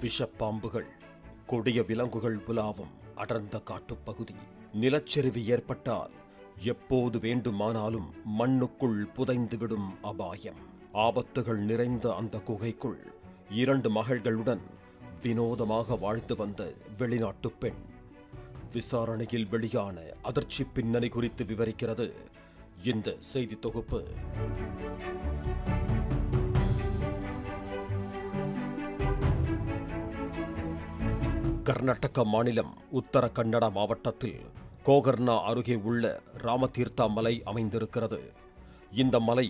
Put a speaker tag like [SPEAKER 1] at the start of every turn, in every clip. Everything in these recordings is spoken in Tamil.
[SPEAKER 1] விஷப்பாம்புகள், கொடிய விலங்குகள் உலாவும் அடர்ந்த காட்டுப்பகுதி. நிலச்சரிவு ஏற்பட்டால் எப்போது வேண்டுமானாலும் மண்ணுக்குள் புதைந்துவிடும் அபாயம். ஆபத்துகள் நிறைந்த அந்த குகைக்குள் 2 மகள்களுடன் வினோதமாக வாழ்ந்து வந்த வெளிநாட்டு பெண். விசாரணையில் வெளியான அதிர்ச்சி பின்னணி குறித்து விவரிக்கிறது இந்த செய்தி தொகுப்பு. கர்நாடக மாநிலம் உத்தர கன்னடா மாவட்டத்தில் கோகர்னா அருகே உள்ள ராமதீர்த்தா மலை அமைந்திருக்கிறது. இந்த மலை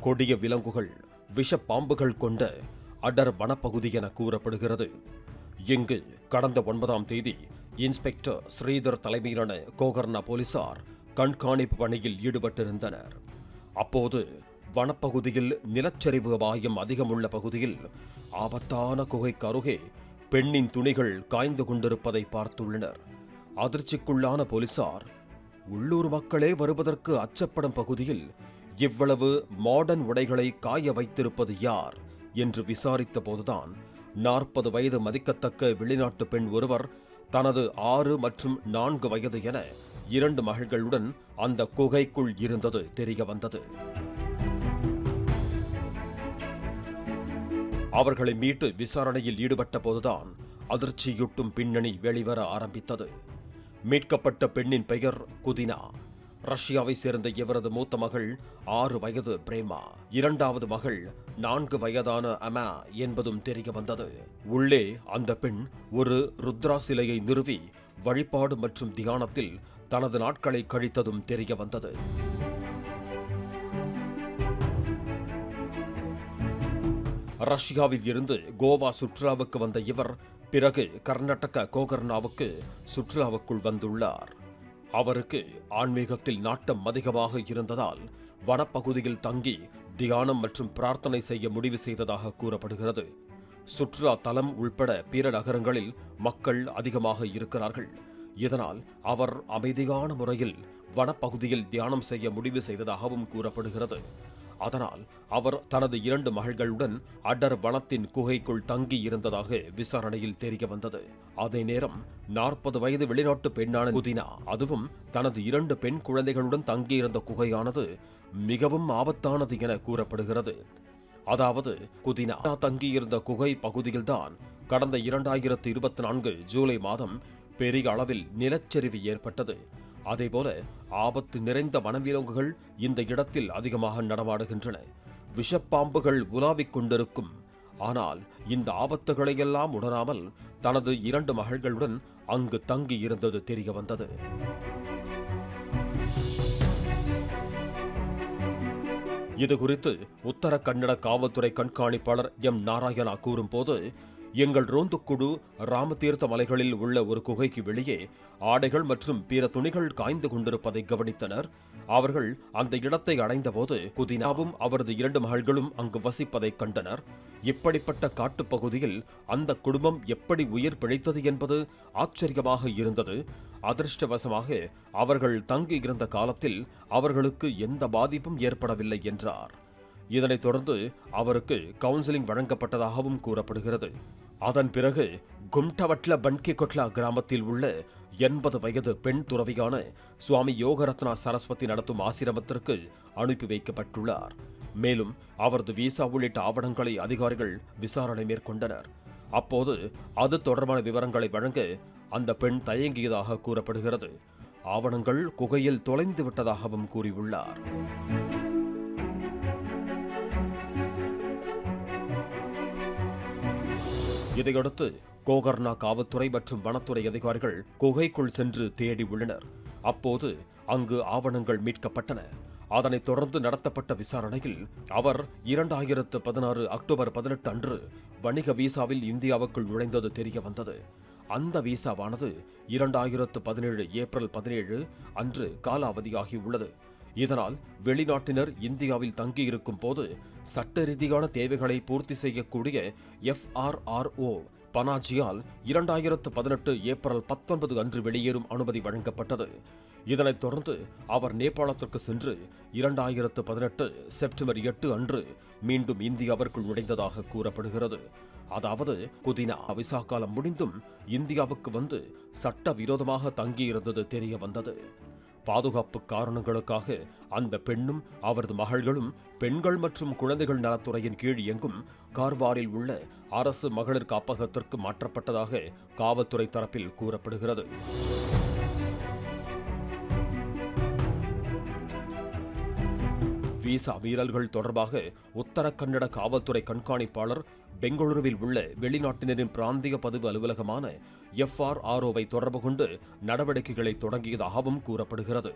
[SPEAKER 1] கொடிய விலங்குகள், விஷப்பாம்புகள் கொண்ட அடர் வனப்பகுதி என கூறப்படுகிறது. இங்கு கடந்த 9ஆம் தேதி இன்ஸ்பெக்டர் ஸ்ரீதர் தலைமையிலான கோகர்னா போலீசார் கண்காணிப்பு பணியில் ஈடுபட்டிருந்தனர். அப்போது வனப்பகுதியில் நிலச்சரிவு அபாயம் அதிகமுள்ள பகுதியில் ஆபத்தான குகைக்கு அருகே பெண்ணின் துணிகள் காய்ந்து கொண்டிருப்பதை பார்த்துள்ளனர். அதிர்ச்சிக்குள்ளான போலீசார், உள்ளூர் மக்களே வருவதற்கு அச்சப்படும் பகுதியில் இவ்வளவு மாடர்ன் உடைகளை காய வைத்திருப்பது யார் என்று விசாரித்த போதுதான் 40 வயது மதிக்கத்தக்க வெளிநாட்டு பெண் ஒருவர் தனது 6 மற்றும் 4 வயது என 2 மகள்களுடன் அந்த குகைக்குள் இருந்தது தெரிய வந்தது. அவர்களை மீட்டு விசாரணையில் ஈடுபட்ட போதுதான் அதிர்ச்சியூட்டும் பின்னணி வெளிவர ஆரம்பித்தது. மீட்கப்பட்ட பெண்ணின் பெயர் குதினா. ரஷ்யாவை சேர்ந்த இவரது மூத்த மகள் 6 வயது பிரேமா, 2வது மகள் 4 வயதான அமா என்பதும் தெரிய வந்தது. உள்ளே அந்த பெண் ஒரு ருத்ரா சிலையை நிறுவி வழிபாடு மற்றும் தியானத்தில் தனது நாட்களை கழித்ததும் தெரிய வந்தது. ரஷ்யாவில் இருந்து கோவா சுற்றுலாவுக்கு வந்த இவர் பிறகு கர்நாடக கோகர்னாவுக்கு சுற்றுலாவுக்குள் வந்துள்ளார். அவருக்கு ஆன்மீகத்தில் நாட்டம் அதிகமாக இருந்ததால் வனப்பகுதியில் தங்கி தியானம் மற்றும் பிரார்த்தனை செய்ய முடிவு செய்ததாக கூறப்படுகிறது. சுற்றுலா தலம் உள்பட பிற நகரங்களில் மக்கள் அதிகமாக இருக்கிறார்கள். இதனால் அவர் அமைதியான முறையில் வனப்பகுதியில் தியானம் செய்ய முடிவு செய்ததாகவும் கூறப்படுகிறது. அதனால் அவர் தனது 2 மகள்களுடன் அடர் வனத்தின் குகைக்குள் தங்கி இருந்ததாக விசாரணையில் தெரிய வந்தது. அதே நேரம் 40 வயது வெளிநாட்டு பெண்ணான குதினா, அதுவும் தனது 2 பெண் குழந்தைகளுடன் தங்கியிருந்த குகையானது மிகவும் ஆபத்தானது என கூறப்படுகிறது. அதாவது குதினா தங்கியிருந்த குகை பகுதியில்தான் கடந்த 2024 ஜூலை மாதம் பெரிய அளவில் நிலச்சரிவு ஏற்பட்டது. அதேபோல ஆபத்து நிறைந்த வனவிலங்குகள் இந்த இடத்தில் அதிகமாக நடமாடுகின்றன. விஷப்பாம்புகள் உலாவிக் கொண்டிருக்கும். ஆனால் இந்த ஆபத்துகளையெல்லாம் உணராமல் தனது 2 மகள்களுடன் அங்கு தங்கி இருந்தது தெரிய வந்தது. இதுகுறித்து உத்தர கன்னட காவல்துறை கண்காணிப்பாளர் எம் நாராயணா கூறும்போது, எங்கள் ரோந்து குழு ராமதீர்த்த மலைகளில் உள்ள ஒரு குகைக்கு வெளியே ஆடைகள் மற்றும் பிற துணிகள் காய்ந்து கொண்டிருப்பதை கவனித்தனர். அவர்கள் அந்த இடத்தை அடைந்தபோது குதினாவும் அவரது 2 மகள்களும் அங்கு வசிப்பதை கண்டனர். இப்படிப்பட்ட காட்டுப்பகுதியில் அந்த குடும்பம் எப்படி உயிர் பிழைத்தது என்பது ஆச்சரியமாக இருந்தது. அதிர்ஷ்டவசமாக அவர்கள் தங்கியிருந்த காலத்தில் அவர்களுக்கு எந்த பாதிப்பும் ஏற்படவில்லை என்றார். இதனைத் தொடர்ந்து அவருக்கு கவுன்சிலிங் வழங்கப்பட்டதாகவும் கூறப்படுகிறது. அதன் பிறகு கும்டவட்ல பன்கிகொட்லா கிராமத்தில் உள்ள 80 வயது பெண் துறவியான சுவாமி யோகரத்னா சரஸ்வதி நடத்தும் ஆசிரமத்திற்கு அனுப்பி வைக்கப்பட்டுள்ளார். மேலும் அவரது விசா உள்ளிட்ட ஆவணங்களை அதிகாரிகள் விசாரணை மேற்கொண்டனர். அப்போது அது தொடர்பான விவரங்களை வழங்க அந்த பெண் தயங்கியதாக கூறப்படுகிறது. ஆவணங்கள் குகையில் தொலைந்து விட்டதாகவும் கூறியுள்ளார். இதையடுத்து கோகர்னா காவல்துறை மற்றும் வனத்துறை அதிகாரிகள் குகைக்குள் சென்று தேடி உள்ளனர். அப்போது அங்கு ஆவணங்கள் மீட்கப்பட்டன. அதனைத் தொடர்ந்து நடத்தப்பட்ட விசாரணையில் அவர் 2016 அக்டோபர் 18 அன்று வணிக விசாவில் இந்தியாவுக்குள் நுழைந்தது தெரிய வந்தது. அந்த விசாவானது 2017 ஏப்ரல் 17 அன்று காலாவதியாகியுள்ளது. இதனால் வெளிநாட்டினர் இந்தியாவில் தங்கியிருக்கும் போது சட்ட ரீதியான தேவைகளை பூர்த்தி செய்யக்கூடிய FRRO பனாஜியால் 2018 ஏப்ரல் 19 அன்று வெளியேறும் அனுமதி வழங்கப்பட்டது. இதனைத் தொடர்ந்து அவர் நேபாளத்திற்கு சென்று 2018 செப்டம்பர் 8 அன்று மீண்டும் இந்தியாவிற்குள் நுழைந்ததாக கூறப்படுகிறது. அதாவது குதினா விசா காலம் முடிந்தும் இந்தியாவுக்கு வந்து சட்டவிரோதமாக தங்கியிருந்தது தெரிய வந்தது. பாதுகாப்பு காரணங்களுக்காக அந்த பெண்ணும் அவரது மகள்களும் பெண்கள் மற்றும் குழந்தைகள் நலத்துறையின் கீழ் இயங்கும் கார்வாரில் உள்ள அரசு மகளிர் காப்பகத்திற்கு மாற்றப்பட்டதாக காவல்துறை தரப்பில் கூறப்படுகிறது. விசா மீறல்கள் தொடர்பாக உத்தர கன்னட காவல்துறை கண்காணிப்பாளர் பெங்களூருவில் உள்ள வெளிநாட்டினரின் பிராந்திய பதிவு அலுவலகமான FRROவை தொடர்பு கொண்டு நடவடிக்கைகளை தொடங்கியதாகவும் கூறப்படுகிறது.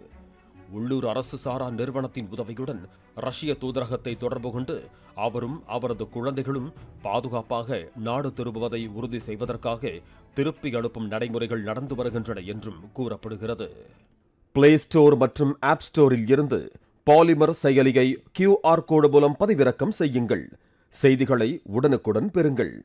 [SPEAKER 1] உள்ளூர் அரசு சாரா நிறுவனத்தின் உதவியுடன் ரஷ்ய தூதரகத்தை தொடர்பு கொண்டு அவரும் அவரது குழந்தைகளும் பாதுகாப்பாக நாடு திரும்புவதை உறுதி செய்வதற்காக திருப்பி அனுப்பும் நடைமுறைகள் நடந்து வருகின்றன என்றும் கூறப்படுகிறது. பிளே ஸ்டோர் மற்றும் ஆப் ஸ்டோரில் இருந்து பாலிமர் செயலியை QR கோடு மூலம் பதிவிறக்கம் செய்யுங்கள். செய்திகளை உடனுக்குடன் பெறுங்கள்.